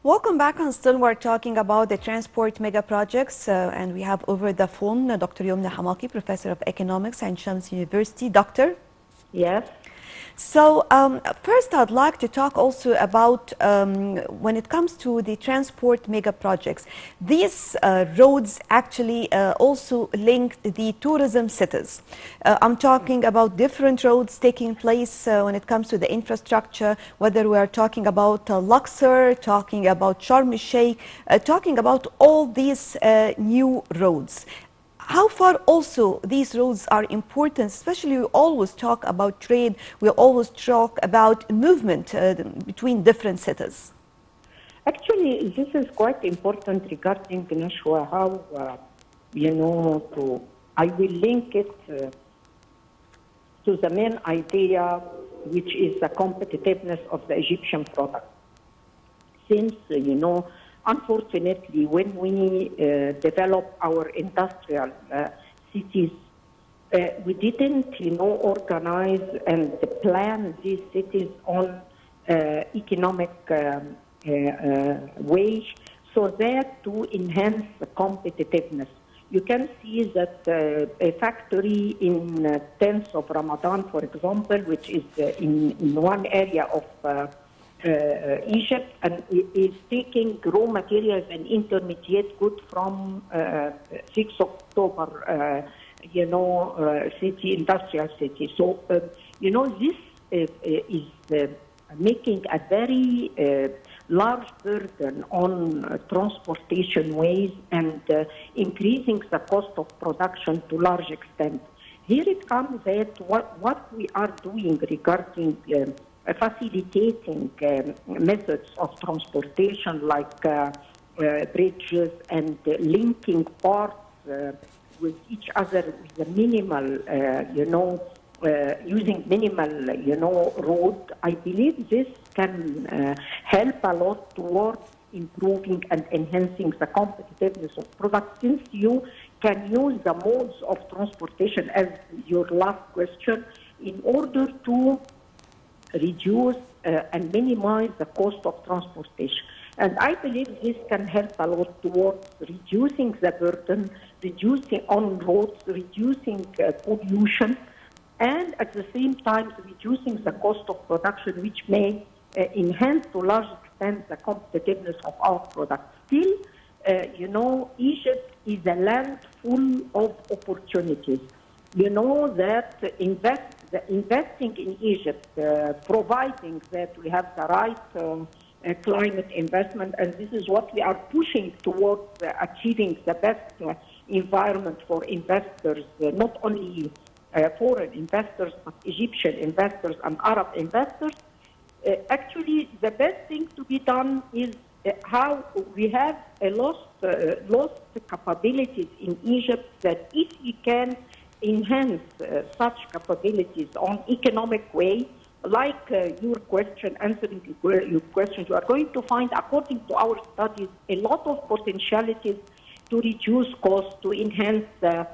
Welcome back on Still. We're talking about the transport mega projects, and we have over the phone Dr. Youmn Hamaki, Professor of Economics at Shams University. Doctor? Yes. So first I'd like to talk also about when it comes to the transport mega projects. These roads actually also link the tourism cities. I'm talking about different roads taking place when it comes to the infrastructure, whether we are talking about Luxor, talking about Sharm el-Sheikh, talking about all these new roads. How far also these roads are important, especially we always talk about trade, we always talk about movement between different cities. Actually, this is quite important regarding Nashwa, how, I will link it to the main idea, which is the competitiveness of the Egyptian product. Since, unfortunately, when we develop our industrial cities, we didn't, organize and plan these cities on economic way, so that to enhance the competitiveness. You can see that a factory in 10th of Ramadan, for example, which is in one area of Egypt, and is taking raw materials and intermediate goods from 6 October, city, industrial city. So, this is making a very large burden on transportation ways and increasing the cost of production to large extent. Here it comes that what we are doing regarding facilitating methods of transportation like bridges and linking parts with each other with a minimal, using minimal, road. I believe this can help a lot towards improving and enhancing the competitiveness of products, since you can use the modes of transportation as your last question in order to reduce and minimize the cost of transportation. And I believe this can help a lot towards reducing the burden, reducing on roads, reducing pollution, and at the same time reducing the cost of production, which may enhance to a large extent the competitiveness of our products. Still, Egypt is a land full of opportunities. You know that investing in Egypt, providing that we have the right climate investment, and this is what we are pushing towards achieving the best environment for investors, not only foreign investors, but Egyptian investors and Arab investors. Actually, the best thing to be done is how we have lost capabilities in Egypt, that if we can enhance such capabilities on economic way, like your question, answering your question, you are going to find, according to our studies, a lot of potentialities to reduce costs, to enhance the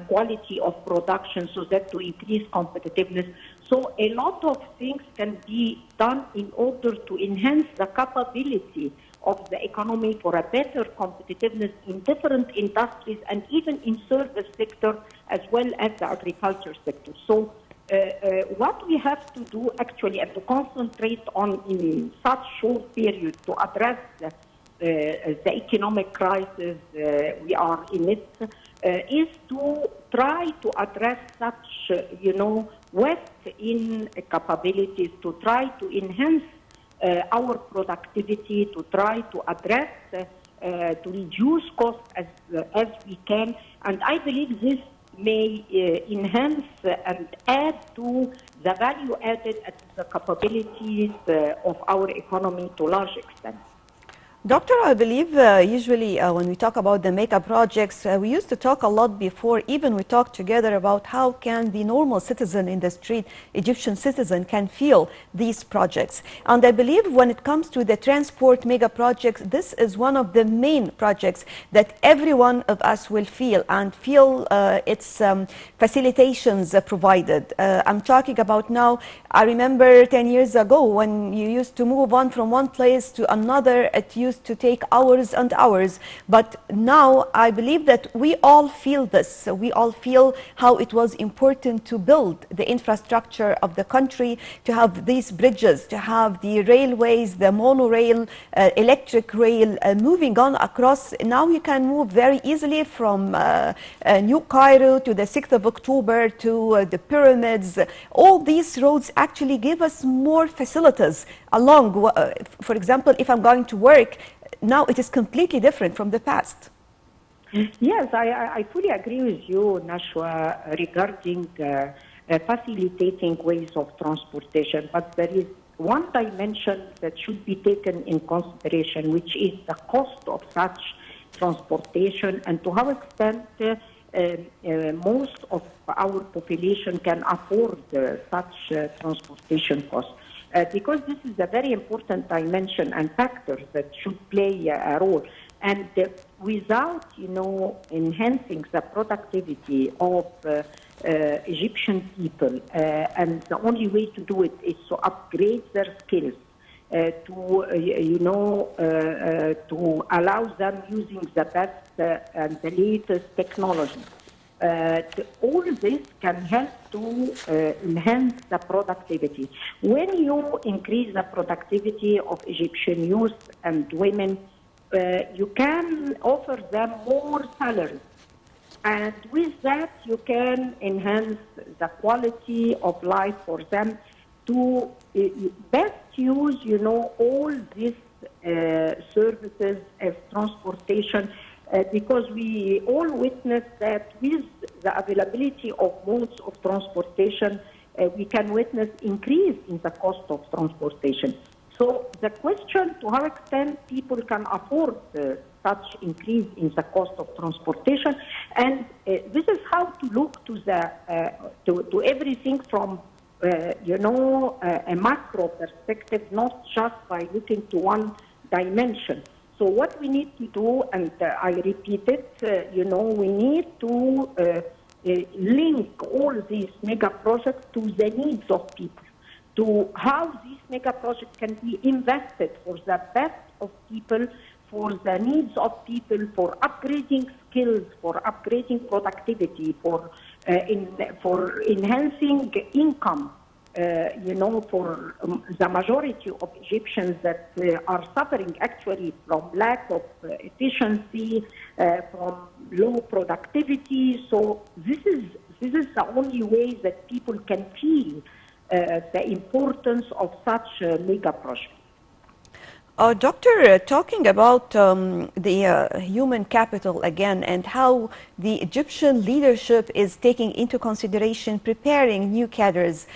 quality of production, so that to increase competitiveness. So a lot of things can be done in order to enhance the capability of the economy for a better competitiveness in different industries and even in service sector as well as the agriculture sector. So what we have to do actually, and to concentrate on in such short period to address the economic crisis we are in it, is to try to address such, waste in capabilities, to try to enhance our productivity, to try to address, to reduce costs as we can. And I believe this may enhance and add to the value added at the capabilities of our economy to a large extent. Doctor, I believe usually when we talk about the mega projects, we used to talk a lot before, even we talked together about how can the normal citizen in the street, Egyptian citizen, can feel these projects. And I believe when it comes to the transport mega projects, this is one of the main projects that every one of us will feel and feel its facilitations provided. I'm talking about now, I remember 10 years ago when you used to move on from one place to another, it used to take hours and hours. But now I believe that we all feel this. We all feel how it was important to build the infrastructure of the country, to have these bridges, to have the railways, the monorail, electric rail moving on across. Now you can move very easily from New Cairo to the 6th of October to the pyramids. All these roads actually give us more facilities along. For example, if I'm going to work, now it is completely different from the past. Yes, I fully agree with you, Nashwa, regarding facilitating ways of transportation. But there is one dimension that should be taken in consideration, which is the cost of such transportation and to how extent most of our population can afford such transportation costs. Because this is a very important dimension and factor that should play a role. And without, enhancing the productivity of Egyptian people, and the only way to do it is to upgrade their skills, to allow them using the best and the latest technology. All this can help to enhance the productivity. When you increase the productivity of Egyptian youth and women, you can offer them more salaries. And with that, you can enhance the quality of life for them to best use, all these services as transportation. Because we all witness that with the availability of modes of transportation, we can witness increase in the cost of transportation. So the question to how extent people can afford such increase in the cost of transportation, and this is how to look to the to everything from a macro perspective, not just by looking to one dimension. So what we need to do, and I repeat it, we need to link all these mega projects to the needs of people, to how these mega projects can be invested for the best of people, for the needs of people, for upgrading skills, for upgrading productivity, for enhancing income. For the majority of Egyptians that are suffering actually from lack of efficiency, from low productivity. So this is the only way that people can feel the importance of such mega projects. Doctor, talking about the human capital again and how the Egyptian leadership is taking into consideration preparing new cadres,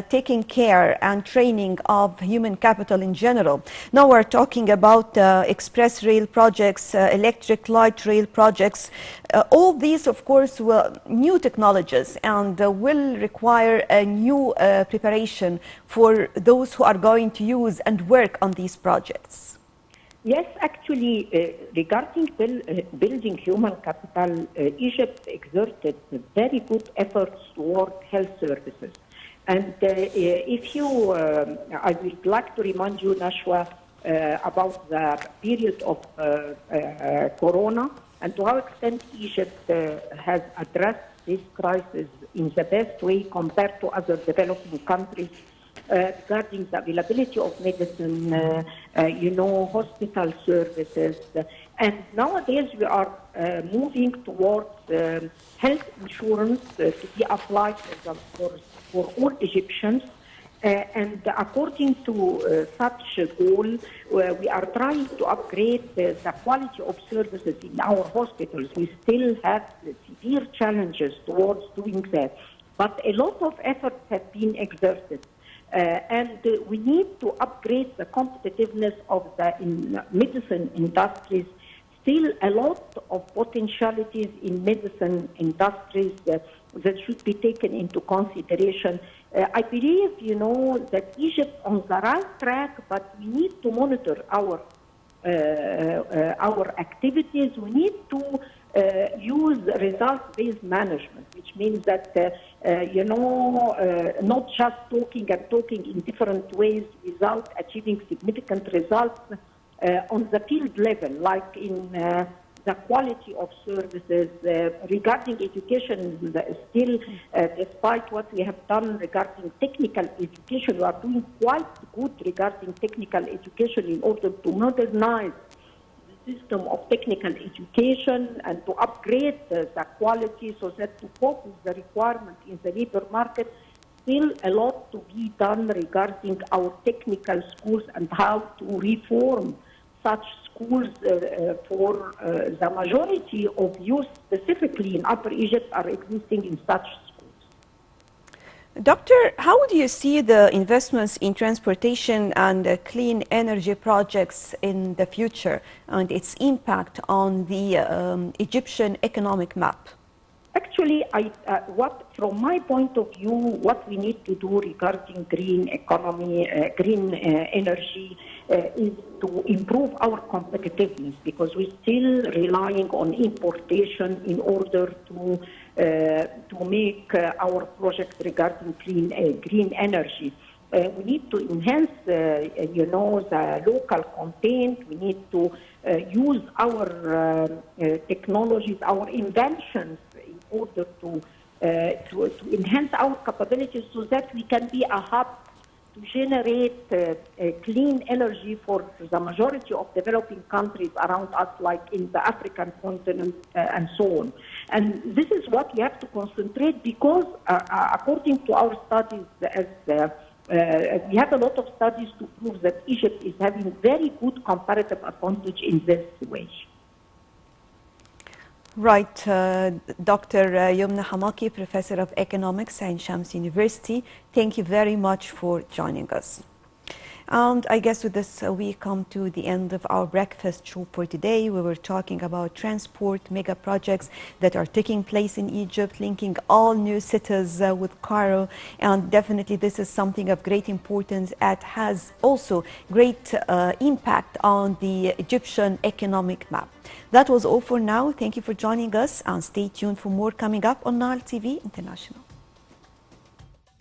taking care and training of human capital in general. Now we're talking about express rail projects, electric light rail projects. All these, of course, will new technologies and will require a new preparation for those who are going to use and work on these projects. Yes, actually, regarding building human capital, Egypt exerted very good efforts toward health services. And if you, I would like to remind you, Nashwa, about the period of Corona and to how extent Egypt has addressed this crisis in the best way compared to other developing countries. Regarding the availability of medicine, hospital services. And nowadays we are moving towards health insurance to be applied for all Egyptians. And according to such a goal, we are trying to upgrade the quality of services in our hospitals. We still have severe challenges towards doing that. But a lot of efforts have been exerted. And we need to upgrade the competitiveness of the medicine industries. Still a lot of potentialities in medicine industries that should be taken into consideration. I believe, that Egypt on the right track, but we need to monitor our activities. We need to use result-based management, which means that, not just talking and talking in different ways without achieving significant results on the field level, like in the quality of services. Regarding education, still, despite what we have done regarding technical education, we are doing quite good regarding technical education in order to modernize the system of technical education and to upgrade the quality so that to cope with the requirement in the labor market. Still a lot to be done regarding our technical schools and how to reform such schools for the majority of youth, specifically in Upper Egypt, are existing in such schools. Doctor, how do you see the investments in transportation and clean energy projects in the future and its impact on the Egyptian economic map? Actually, from my point of view, what we need to do regarding green economy, green energy, is to improve our competitiveness, because we're still relying on importation in order to make our projects regarding green energy. We need to enhance, the local content. We need to use our technologies, our inventions, in order to enhance our capabilities so that we can be a hub to generate clean energy for the majority of developing countries around us, like in the African continent and so on. And this is what we have to concentrate, because according to our studies, we have a lot of studies to prove that Egypt is having very good comparative advantage in this way. Right. Dr. Youmn Hamaki, Professor of Economics at Shams University, thank you very much for joining us. And I guess with this, we come to the end of our breakfast show for today. We were talking about transport mega projects that are taking place in Egypt, linking all new cities with Cairo. And definitely this is something of great importance that has also great impact on the Egyptian economic map. That was all for now. Thank you for joining us, and stay tuned for more coming up on Nile TV International.